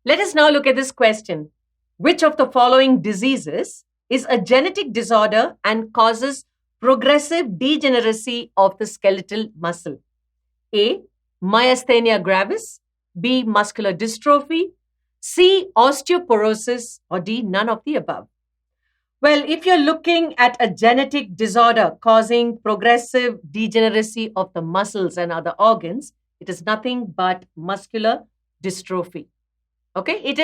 Let us now look at this question. Which of the following diseases is a genetic disorder and causes progressive degeneracy of the skeletal muscle? A. Myasthenia gravis. B. Muscular dystrophy. C. Osteoporosis. Or D. None of the above. Well, if you're looking at a genetic disorder causing progressive degeneracy of the muscles and other organs, it is nothing but muscular dystrophy. Okay, it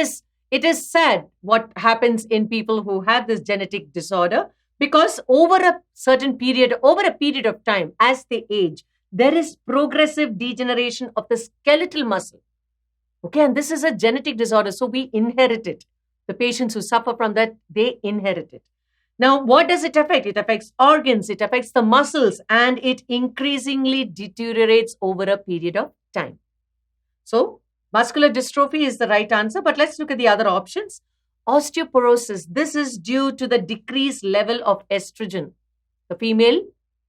is sad what happens in people who have this genetic disorder, because over a period of time, as they age, there is progressive degeneration of the skeletal muscle. Okay, and this is a genetic disorder, so we inherit it. The patients who suffer from that, they inherit it. Now, what does it affect? It affects organs, it affects the muscles, and it increasingly deteriorates over a period of time. So, muscular dystrophy is the right answer, but let's look at the other options. Osteoporosis, this is due to the decreased level of estrogen, the female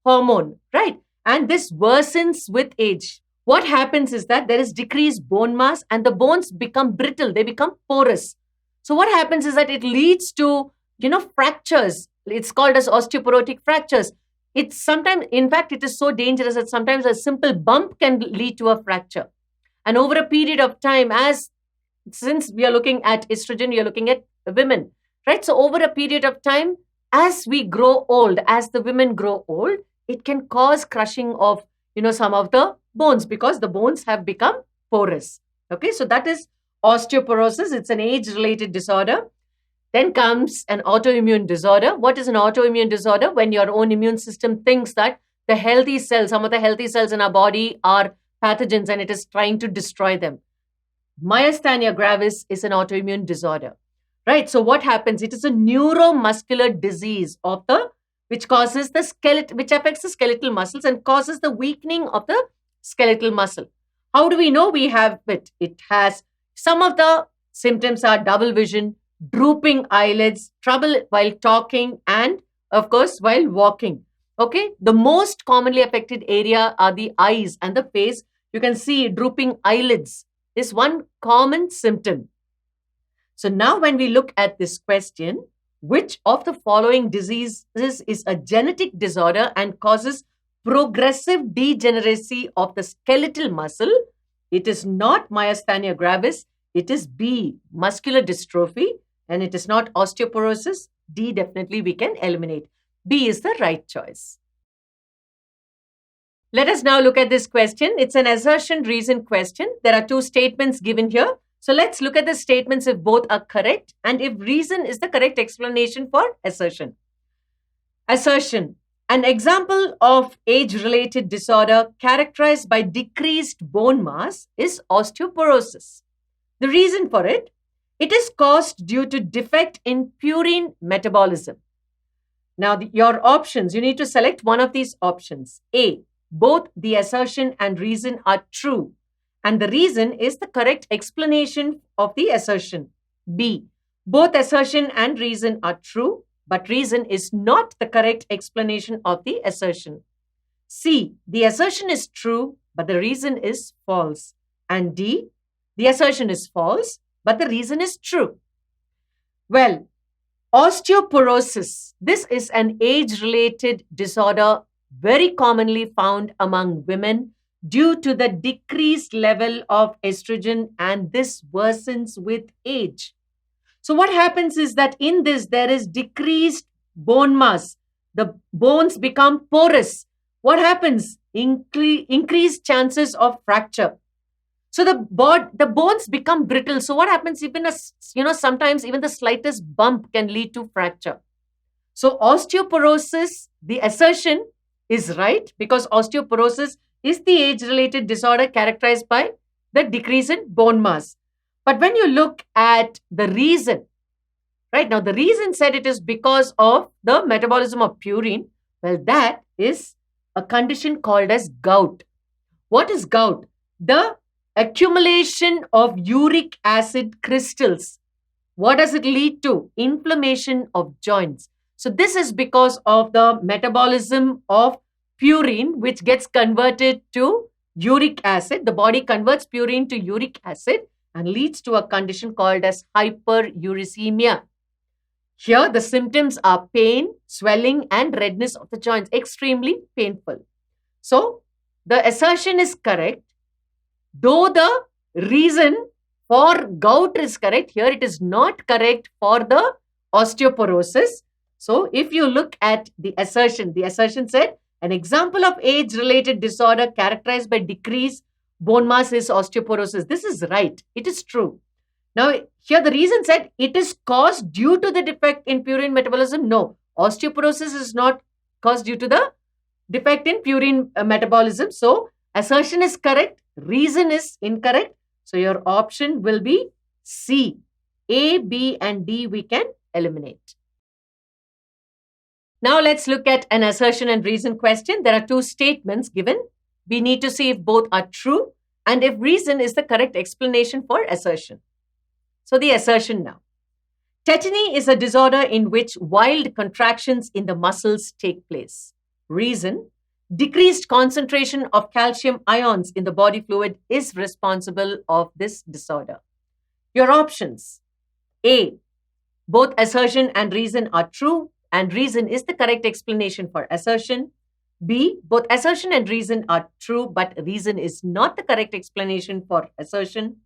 hormone, right? And this worsens with age. What happens is that there is decreased bone mass and the bones become brittle, they become porous. So what happens is that it leads to, fractures. It's called as osteoporotic fractures. It's sometimes, in fact, it is so dangerous that sometimes a simple bump can lead to a fracture. And over a period of time, since we are looking at estrogen, we are looking at women, right? So over a period of time, as we grow old, as the women grow old, it can cause crushing of, some of the bones, because the bones have become porous. Okay, so that is osteoporosis. It's an age-related disorder. Then comes an autoimmune disorder. What is an autoimmune disorder? When your own immune system thinks that the healthy cells, some of the healthy cells in our body are pathogens and it is trying to destroy them. Myasthenia gravis is an autoimmune disorder, right? So what happens? It is a neuromuscular disease which causes the skeleton, which affects the skeletal muscles and causes the weakening of the skeletal muscle. How do we know we have it? It has some of the symptoms are double vision, drooping eyelids, trouble while talking, and of course while walking. Okay, the most commonly affected area are the eyes and the face. You can see drooping eyelids is one common symptom. So now when we look at this question, which of the following diseases is a genetic disorder and causes progressive degeneracy of the skeletal muscle? It is not myasthenia gravis. It is B, muscular dystrophy, and it is not osteoporosis. D, definitely we can eliminate. B is the right choice. Let us now look at this question. It's an assertion reason question. There are two statements given here. So let's look at the statements if both are correct and if reason is the correct explanation for assertion. Assertion. An example of age-related disorder characterized by decreased bone mass is osteoporosis. The reason for it is caused due to defect in purine metabolism. Now, your options, you need to select one of these options. A, both the assertion and reason are true, and the reason is the correct explanation of the assertion. B, both assertion and reason are true, but reason is not the correct explanation of the assertion. C, the assertion is true, but the reason is false. And D, the assertion is false, but the reason is true. Well, osteoporosis, this is an age-related disorder very commonly found among women due to the decreased level of estrogen, and this worsens with age. So what happens is that in this, there is decreased bone mass. The bones become porous. What happens? Increased chances of fracture. So the bones become brittle. So what happens? Even sometimes even the slightest bump can lead to fracture. So osteoporosis, the assertion is right, because osteoporosis is the age-related disorder characterized by the decrease in bone mass. But when you look at the reason, right now, the reason said it is because of the metabolism of purine. Well, that is a condition called as gout. What is gout? The accumulation of uric acid crystals. What does it lead to? Inflammation of joints. So this is because of the metabolism of purine, which gets converted to uric acid. The body converts purine to uric acid, and leads to a condition called as hyperuricemia. Here, the symptoms are pain, swelling, and redness of the joints, extremely painful. So, the assertion is correct, though the reason for gout is correct. Here, it is not correct for the osteoporosis. So, if you look at the assertion said, an example of age-related disorder characterized by decreased bone mass is osteoporosis. This is right. It is true. Now, here the reason said it is caused due to the defect in purine metabolism. No, osteoporosis is not caused due to the defect in purine metabolism. So, assertion is correct, reason is incorrect. So, your option will be C. A, B, and D we can eliminate. Now, let's look at an assertion and reason question. There are two statements given. We need to see if both are true and if reason is the correct explanation for assertion. So, the assertion now. Tetany is a disorder in which wild contractions in the muscles take place. Reason: decreased concentration of calcium ions in the body fluid is responsible of this disorder. Your options: A, both assertion and reason are true, and reason is the correct explanation for assertion. B, both assertion and reason are true, but reason is not the correct explanation for assertion.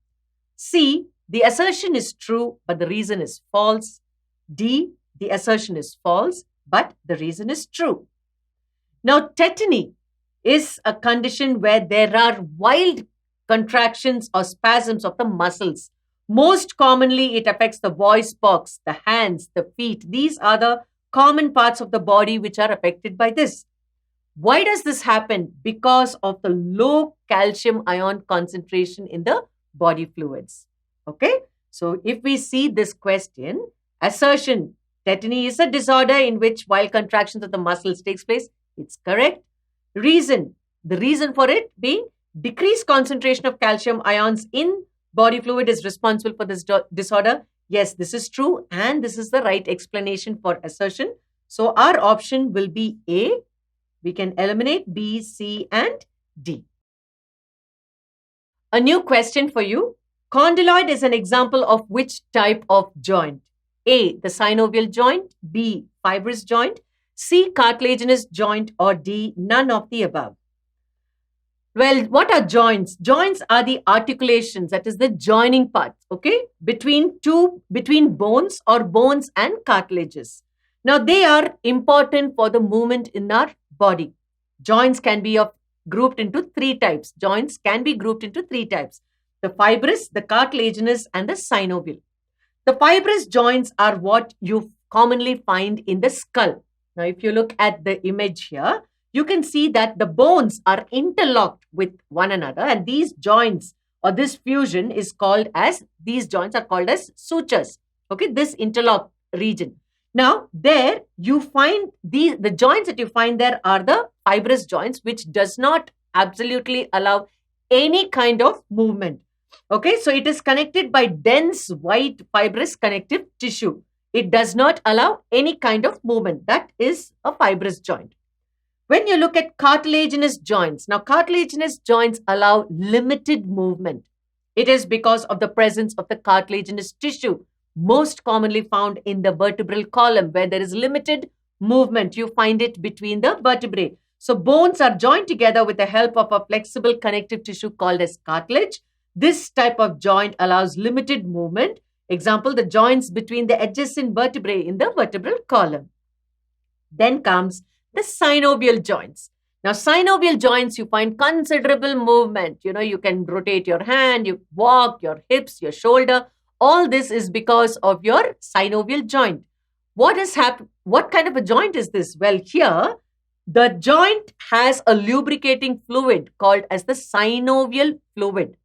C, the assertion is true, but the reason is false. D, the assertion is false, but the reason is true. Now, tetany is a condition where there are wild contractions or spasms of the muscles. Most commonly, it affects the voice box, the hands, the feet. These are the common parts of the body which are affected by this. Why does this happen? Because of the low calcium ion concentration in the body fluids. Okay, so if we see this question, assertion, tetany is a disorder in which wild contractions of the muscles takes place. It's correct. Reason, the reason for it being decreased concentration of calcium ions in body fluid is responsible for this disorder. Yes, this is true, and this is the right explanation for assertion. So our option will be A. We can eliminate B, C, and D. A new question for you. Condyloid is an example of which type of joint? A, the synovial joint, B, fibrous joint, C, cartilaginous joint, or D, none of the above. Well, what are joints? Joints are the articulations, that is the joining parts, okay, between bones or bones and cartilages. Now, they are important for the movement in our body. Joints can be grouped into three types. Joints can be grouped into three types: the fibrous, the cartilaginous, and the synovial. The fibrous joints are what you commonly find in the skull. Now, if you look at the image here, you can see that the bones are interlocked with one another, and these joints or this fusion is called as, these joints are called as sutures. Okay, this interlocked region. Now, there you find the joints that you find there are the fibrous joints, which does not absolutely allow any kind of movement. Okay, so it is connected by dense white fibrous connective tissue. It does not allow any kind of movement. That is a fibrous joint. When you look at cartilaginous joints, now cartilaginous joints allow limited movement. It is because of the presence of the cartilaginous tissue, most commonly found in the vertebral column, where there is limited movement. You find it between the vertebrae. So bones are joined together with the help of a flexible connective tissue called as cartilage. This type of joint allows limited movement. Example, the joints between the adjacent vertebrae in the vertebral column. Then comes the synovial joints. Now, synovial joints, you find considerable movement. You can rotate your hand, you walk, your hips, your shoulder. All this is because of your synovial joint. What kind of a joint is this? Well, here, the joint has a lubricating fluid called as the synovial fluid.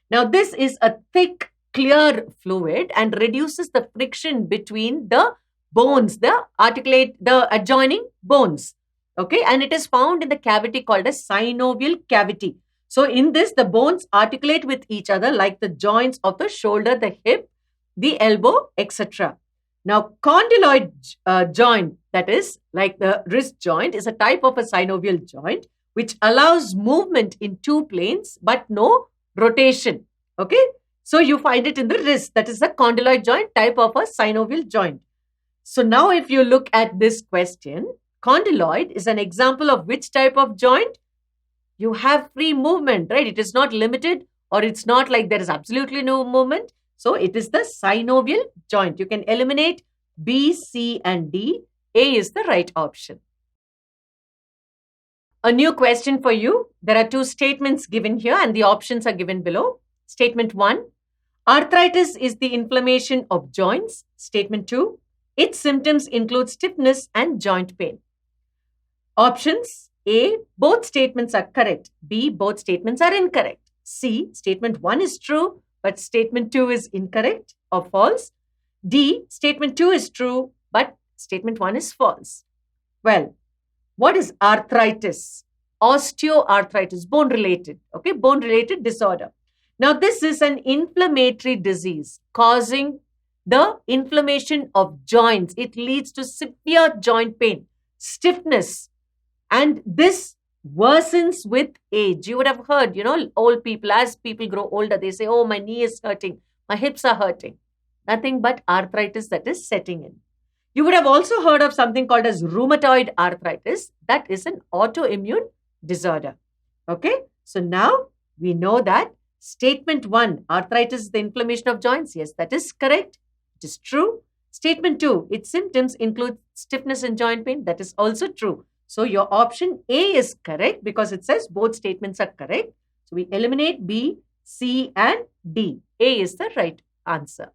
Now, this is a thick, clear fluid and reduces the friction between the bones, the adjoining bones. Okay, and it is found in the cavity called as synovial cavity. So, in this, the bones articulate with each other like the joints of the shoulder, the hip, the elbow, etc. Now, condyloid joint, that is like the wrist joint, is a type of a synovial joint which allows movement in two planes but no rotation. Okay, So you find it in the wrist. That is the condyloid joint, type of a synovial joint. So now if you look at this question, condyloid is an example of which type of joint? You have free movement, right? It is not limited, or it's not like there is absolutely no movement. So it is the synovial joint. You can eliminate B, C, and D. A is the right option. A new question for you. There are two statements given here and the options are given below. Statement 1, arthritis is the inflammation of joints. Statement 2, its symptoms include stiffness and joint pain. Options: A, both statements are correct. B, both statements are incorrect. C, statement 1 is true, but statement 2 is incorrect or false. D, statement 2 is true, but statement 1 is false. Well, what is arthritis? Osteoarthritis, bone related, okay, bone related disorder. Now, this is an inflammatory disease causing the inflammation of joints. It leads to severe joint pain, stiffness, and this worsens with age. You would have heard, old people, as people grow older, they say, oh, my knee is hurting, my hips are hurting. Nothing but arthritis that is setting in. You would have also heard of something called as rheumatoid arthritis. That is an autoimmune disorder. Okay, so now we know that statement 1, arthritis is the inflammation of joints. Yes, that is correct. It is true. Statement 2, its symptoms include stiffness and joint pain. That is also true. So your option A is correct because it says both statements are correct. So we eliminate B, C, and D. A is the right answer.